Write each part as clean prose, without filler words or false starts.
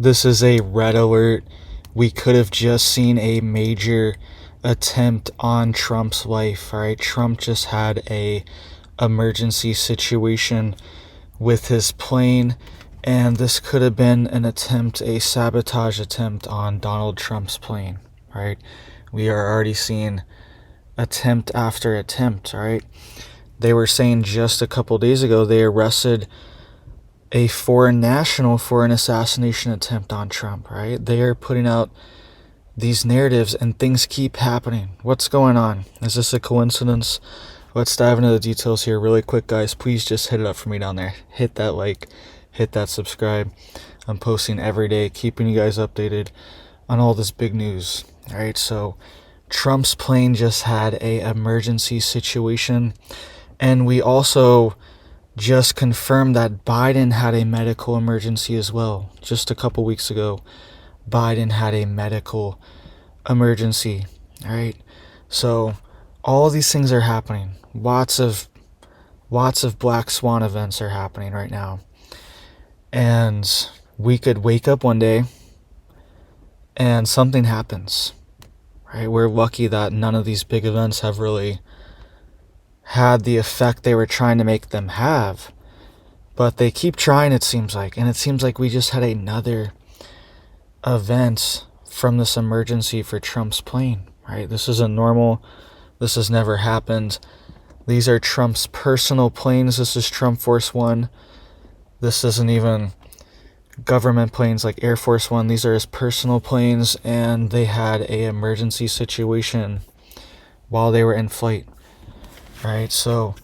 This is a red alert. We could have just seen a major attempt on Trump's life. All right, Trump just had a emergency situation with his plane, and this could have been an attempt, a sabotage attempt on Donald Trump's plane. Right? We are already seeing attempt after attempt. All right. They were saying just a couple days ago they arrested a foreign national for an assassination attempt on Trump, right? They are putting out these narratives and things keep happening. What's going on? Is this a coincidence? Let's dive into the details here really quick, guys. Please just hit it up for me down there. Hit that like, hit that subscribe. I'm posting every day, keeping you guys updated on all this big news. All right, so Trump's plane just had a emergency situation, and we also just confirmed that Biden had a medical emergency as well. Just a couple weeks ago, Biden had a medical emergency. All right, so all these things are happening. Lots of black swan events are happening right now, and we could wake up one day and something happens. Right? We're lucky that none of these big events have really had the effect they were trying to make them have, but they keep trying, it seems like. And it seems like we just had another event from this emergency for Trump's plane, right? This isn't normal. This has never happened. These are Trump's personal planes. This is Trump Force One. This isn't even government planes like Air Force One. These are his personal planes, and they had a emergency situation while they were in flight. Right, so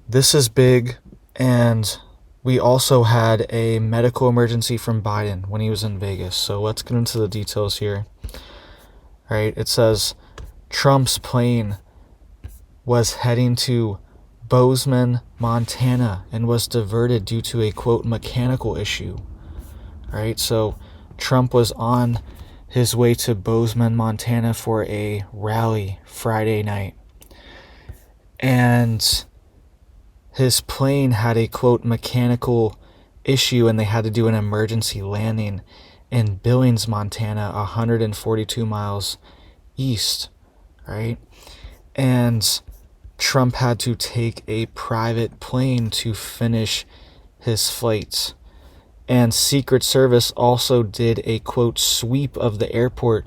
this is big, and we also had a medical emergency from Biden when he was in Vegas. So let's get into the details here. Right, it says Trump's plane was heading to Bozeman, Montana, and was diverted due to a, quote, mechanical issue. Right, so Trump was on his way to Bozeman, Montana for a rally Friday night. And his plane had a, quote, mechanical issue, and they had to do an emergency landing in Billings, Montana, 142 miles east, right? And Trump had to take a private plane to finish his flight. And Secret Service also did a, quote, sweep of the airport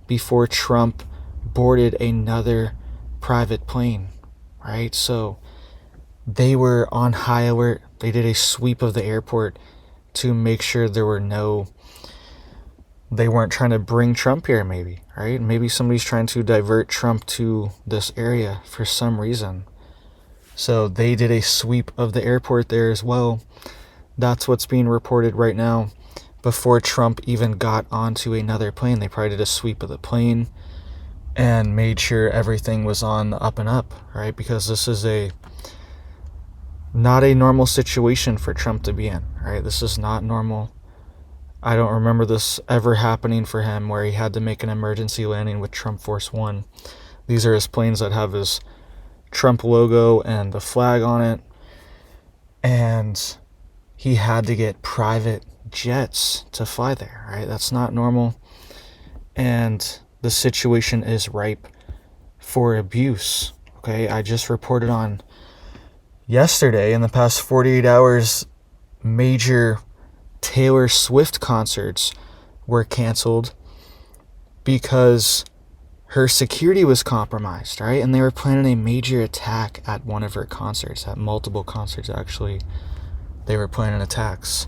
before Trump boarded another private plane. Right, so they were on high alert. They did a sweep of the airport to make sure they weren't trying to bring Trump here, maybe, right? Maybe somebody's trying to divert Trump to this area for some reason. So they did a sweep of the airport there as well. That's what's being reported right now. Before Trump even got onto another plane, they probably did a sweep of the plane and made sure everything was on the up and up, right? Because this is not a normal situation for Trump to be in, right? This is not normal. I don't remember this ever happening for him where he had to make an emergency landing with Trump Force One. These are his planes that have his Trump logo and the flag on it. And he had to get private jets to fly there, right? That's not normal. And the situation is ripe for abuse. Okay, I just reported on yesterday, in the past 48 hours, major Taylor Swift concerts were canceled because her security was compromised, right? And they were planning a major attack at one of her concerts, at multiple concerts actually. They were planning attacks.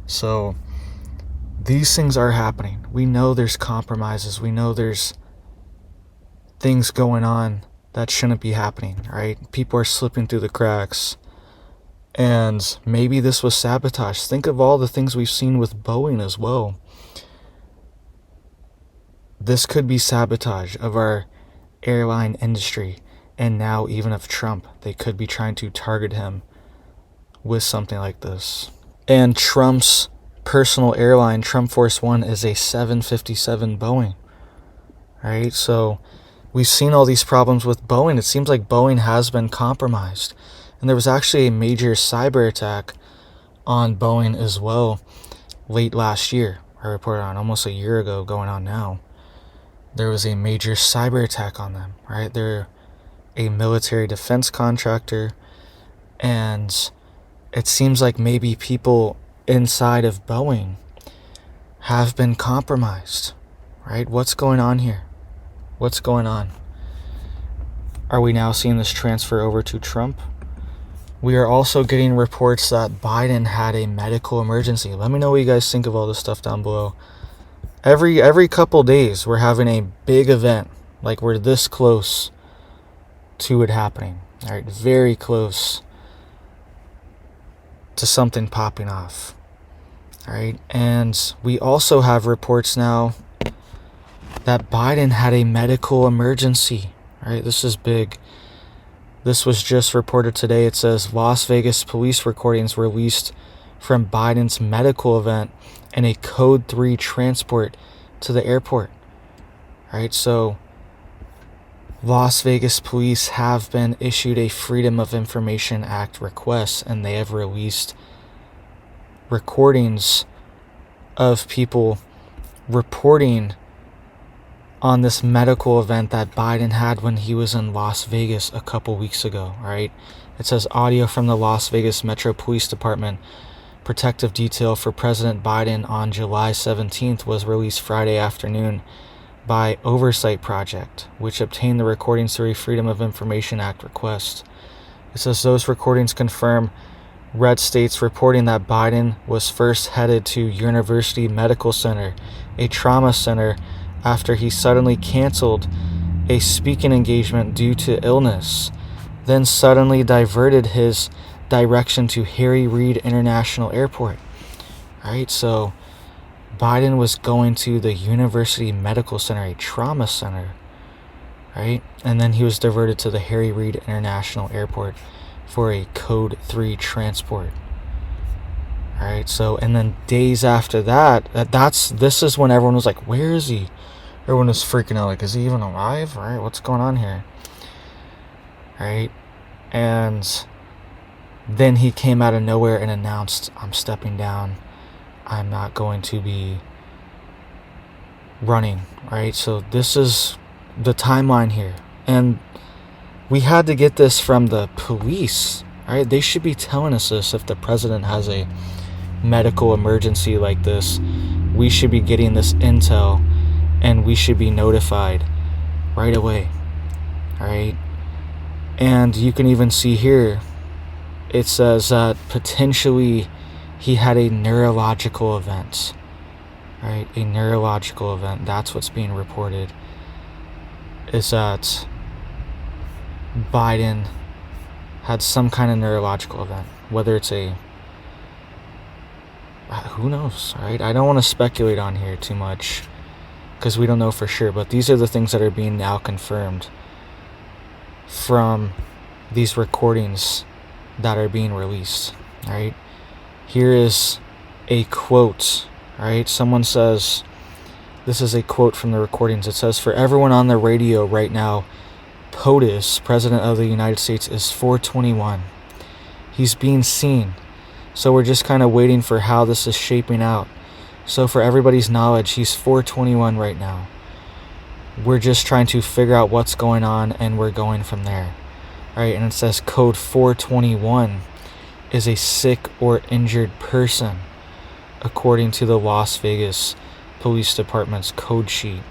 So these things are happening. We know there's compromises. We know there's things going on that shouldn't be happening, right? People are slipping through the cracks. And maybe this was sabotage. Think of all the things we've seen with Boeing as well. This could be sabotage of our airline industry. And now even of Trump, they could be trying to target him with something like this. And Trump's personal airline, Trump Force One, is a 757 Boeing, right? So we've seen all these problems with Boeing. It seems like Boeing has been compromised. And there was actually a major cyber attack on Boeing as well late last year, I reported on almost a year ago, going on now. There was a major cyber attack on them, right? They're a military defense contractor, and it seems like maybe people inside of Boeing have been compromised, right? What's going on here? What's going on? Are we now seeing this transfer over to Trump? We are also getting reports that Biden had a medical emergency. Let me know what you guys think of all this stuff down below. Every couple days, we're having a big event. Like, we're this close to it happening. All right, very close to something popping off. All right, and we also have reports now that Biden had a medical emergency. All right, this is big. This was just reported today. It says Las Vegas police recordings released from Biden's medical event and a Code 3 transport to the airport. All right, so Las Vegas police have been issued a Freedom of Information Act request, and they have released recordings of people reporting on this medical event that Biden had when he was in Las Vegas a couple weeks ago. All right, it says audio from the Las Vegas Metro Police Department protective detail for President Biden on July 17th was released Friday afternoon by Oversight Project, which obtained the recordings through a Freedom of Information Act request. It says those recordings confirm red states reporting that Biden was first headed to University Medical Center, a trauma center, after he suddenly canceled a speaking engagement due to illness, then suddenly diverted his direction to Harry Reid International Airport. All right, so Biden was going to the University Medical Center, a trauma center, right? And then he was diverted to the Harry Reid International Airport for a Code 3 transport. All right, so, and then days after that, this is when everyone was like, where is he? Everyone was freaking out, like, is he even alive? All right, what's going on here? All right, and then he came out of nowhere and announced, I'm stepping down. I'm not going to be running, right? So this is the timeline here. And we had to get this from the police, right? They should be telling us this. If the president has a medical emergency like this, we should be getting this intel and we should be notified right away, all right? And you can even see here, it says that potentially he had a neurological event, right? A neurological event. That's what's being reported, is that Biden had some kind of neurological event, whether it's who knows, right? I don't want to speculate on here too much because we don't know for sure, but these are the things that are being now confirmed from these recordings that are being released, right? Here is a quote, right? Someone says, this is a quote from the recordings. It says, for everyone on the radio right now, POTUS, President of the United States, is 421. He's being seen. So we're just kind of waiting for how this is shaping out. So for everybody's knowledge, he's 421 right now. We're just trying to figure out what's going on, and we're going from there. Right, and it says code 421 is a sick or injured person, according to the Las Vegas Police Department's code sheet.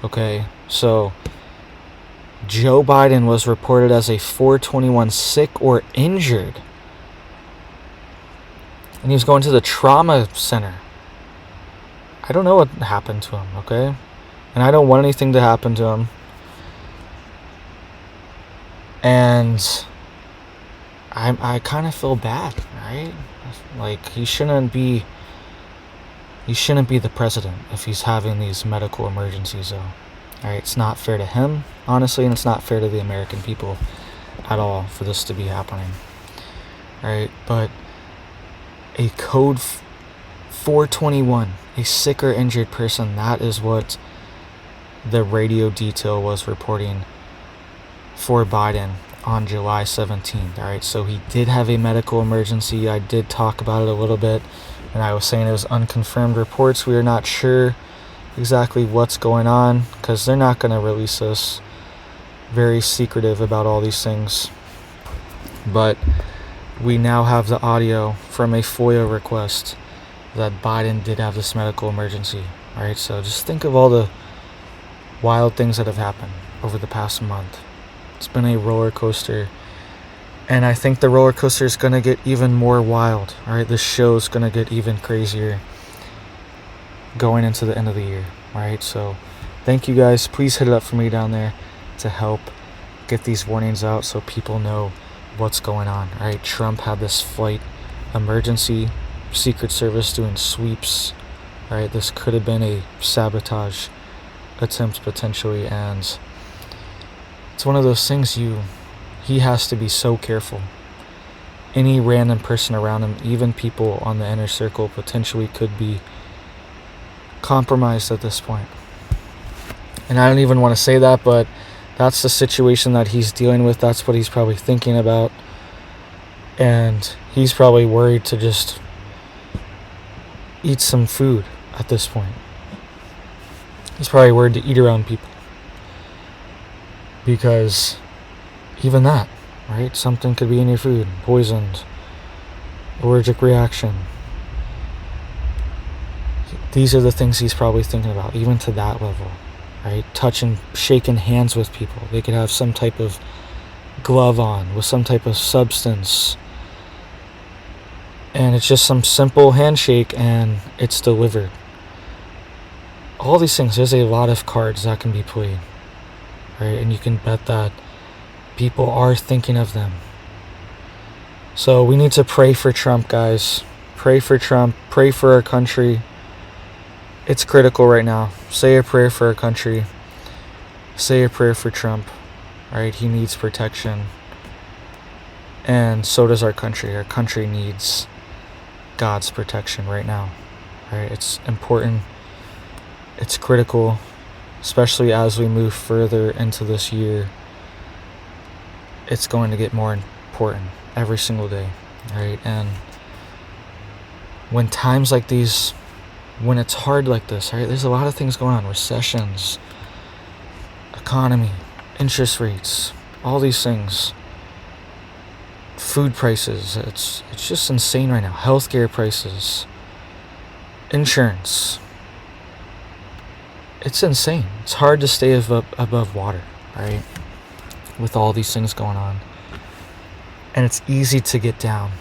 Okay, so Joe Biden was reported as a 421 sick or injured, and he was going to the trauma center. I don't know what happened to him, okay? And I don't want anything to happen to him. And I kind of feel bad, right? Like, he shouldn't be the president if he's having these medical emergencies, though. All right, it's not fair to him, honestly, and it's not fair to the American people at all for this to be happening. All right, but a code 421, a sick or injured person, that is what the radio detail was reporting for Biden on July 17th. All right, so he did have a medical emergency. I did talk about it a little bit And I was saying it was unconfirmed reports. We are not sure exactly what's going on because they're not going to release us. Very secretive about all these things. But we now have the audio from a FOIA request that Biden did have this medical emergency. Right? So just think of all the wild things that have happened over the past month. It's been a roller coaster. And I think the roller coaster is going to get even more wild. All right, this show is going to get even crazier going into the end of the year. All right, so thank you guys. Please hit it up for me down there to help get these warnings out so people know what's going on. All right, Trump had this flight emergency, Secret Service doing sweeps. All right, this could have been a sabotage attempt potentially, and it's one of those things he has to be so careful. Any random person around him, even people on the inner circle, potentially could be compromised at this point. And I don't even want to say that, but that's the situation that he's dealing with. That's what he's probably thinking about. And he's probably worried to just eat some food at this point. He's probably worried to eat around people. Because even that, right? Something could be in your food, poisoned, allergic reaction. These are the things he's probably thinking about, even to that level, right? Touching, shaking hands with people. They could have some type of glove on with some type of substance. And it's just some simple handshake and it's delivered. All these things, there's a lot of cards that can be played, right? And you can bet that people are thinking of them. So we need to pray for Trump, guys. Pray for Trump. Pray for our country. It's critical right now. Say a prayer for our country. Say a prayer for Trump. Right? He needs protection. And so does our country. Our country needs God's protection right now. Right? It's important. It's critical, especially as we move further into this year. It's going to get more important every single day, right? And when times like these, when it's hard like this, right? There's a lot of things going on. Recessions, economy, interest rates, all these things. Food prices, it's just insane right now. Healthcare prices, insurance. It's insane. It's hard to stay above water, right? With all these things going on. And it's easy to get down,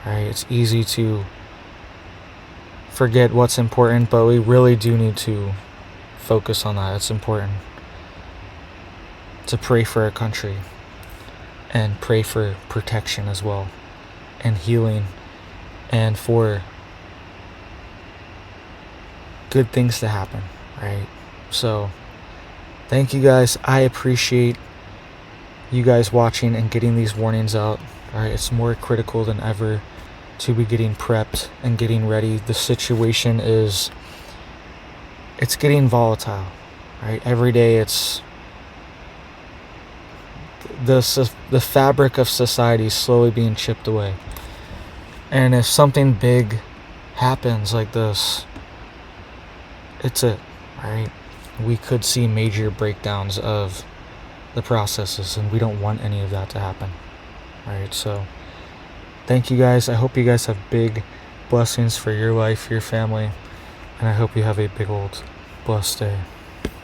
right? It's easy to forget what's important, but we really do need to focus on that. It's important to pray for our country and pray for protection as well and healing and for good things to happen, right? So thank you guys. I appreciate you guys watching and getting these warnings out. All right, it's more critical than ever to be getting prepped and getting ready. The situation it's getting volatile, right? Every day it's the fabric of society is slowly being chipped away. And if something big happens like this, it's it, right? We could see major breakdowns of the processes, and we don't want any of that to happen. All right, so thank you guys. I hope you guys have big blessings for your life, your family, and I hope you have a big old blessed day.